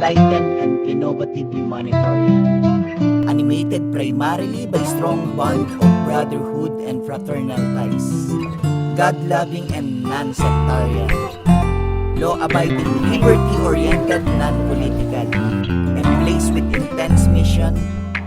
enlightened and innovative humanitarian. Animated primarily by strong bond of brotherhood and fraternal ties. God-loving and non-sectarian. Law-abiding, liberty-oriented, non-political. Emblazed with intense mission,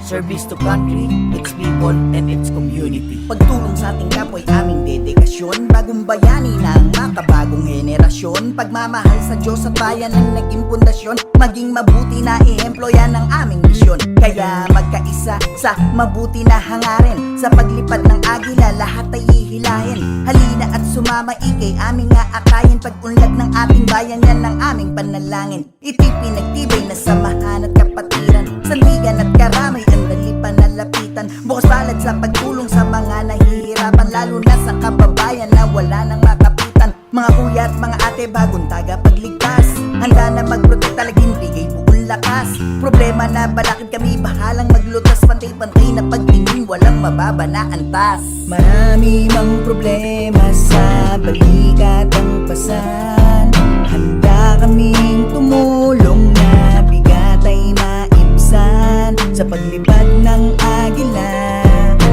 service to country, its people, and its community. Pagtulong sa ating kapwa ay aming dedikasyon. Bagong bayani ng makabagong henerasyon. Pagmamahal sa Diyos at bayan ang naging pundasyon. Maging mabuti na ehemplo yan ang aming misyon. Kaya magkaisa sa mabuti na hangarin. Sa paglipad ng agila lahat ay ihilahin. Halina at sumama ikay aming aakayin. Pag-unlad ng ating bayan yan ang aming panalangin. Ito'y pinagtibay na samahan at kapatiran. Sandigan at karamay ang dali panalapitan. Bukas palad sa pagtulong sa mga nahihirapan. Lalo na sa kababayan na wala nang makapitan. Mga kuya at mga ate bagong tagapagligtas. Handa na magprotekta laging bigay buong lakas. Problema na balakid kami bahalang maglutas. Pantay-pantay na pagtingin walang mababa na antas. Marami mang problema sa balikat ang pasan. Handa kaming tumulong na bigat ay maibsan. Sa paglipad ng agila,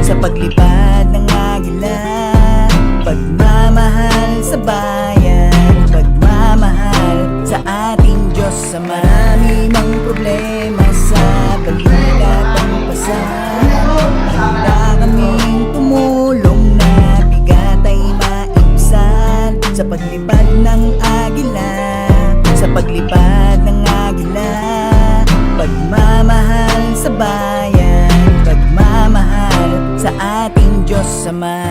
sa paglipad ng agila. Pagmamahal sa bayan, pagmamahal sa ating Diyos. Sa marami mang problema sa balikat ang pasan. Handa kaming tumulong na bigat ay maibsan. Sa paglipad ng agila, sa paglipad ng agila. Pagmamahal sa bayan, pagmamahal sa ating Diyos Ama.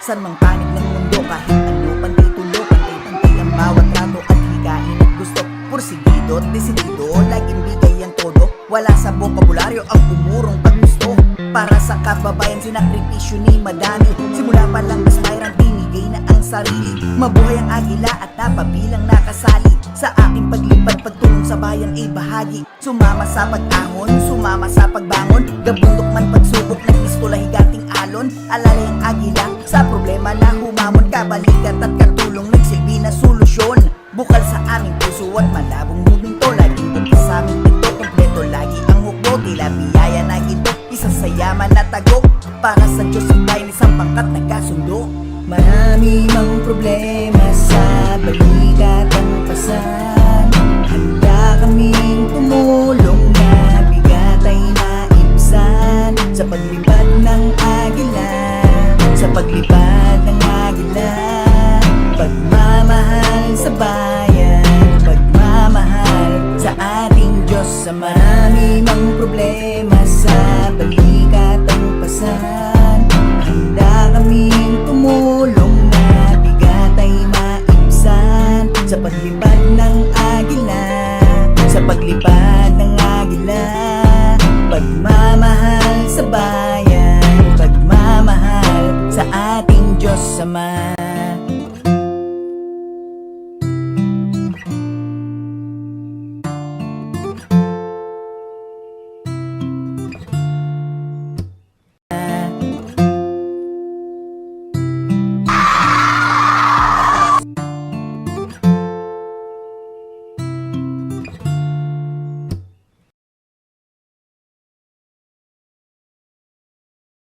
San mang panig ng mundo kahit ano, pantay-tulo, pantay-pantay ang bawat trato at hikain at gusto. Porsigido at desidido, laging bigay ang todo. Wala sa bokabularyo ang umurong paggusto. Para sa kababayan sinakripisyo ni madami. Simula pa lang mas mayroong binigay na ang sarili. Mabuhay ang agila at napabilang nakasali. Sa aking paglipad, pagtulong sa bayan ay bahagi. Sumama sa pag-ahon, sumama sa pagbangon. Gabundok man pagsubok ng pistola higating alon. Alalay ang agila sa problema na humamon. Kabalikat at katulong nagsilbi na solusyon. Bukal sa aming puso at malabong huminto. Laging bukas sa aming pinto, kompleto lagi ang hukbo. Tila biyaya na ginto, isa sa yaman na tago. Para sa Diyos ang bayan isang pangkat na kasundo. Marami mang problema sa balikat ang pasan. Handa kaming tumulong na bigat ay maibsan. Sa paglipad ng agila, sa paglipad ng agila. Pagmamahal sa bayan, pagmamahal sa ating Diyos. Sa marami mang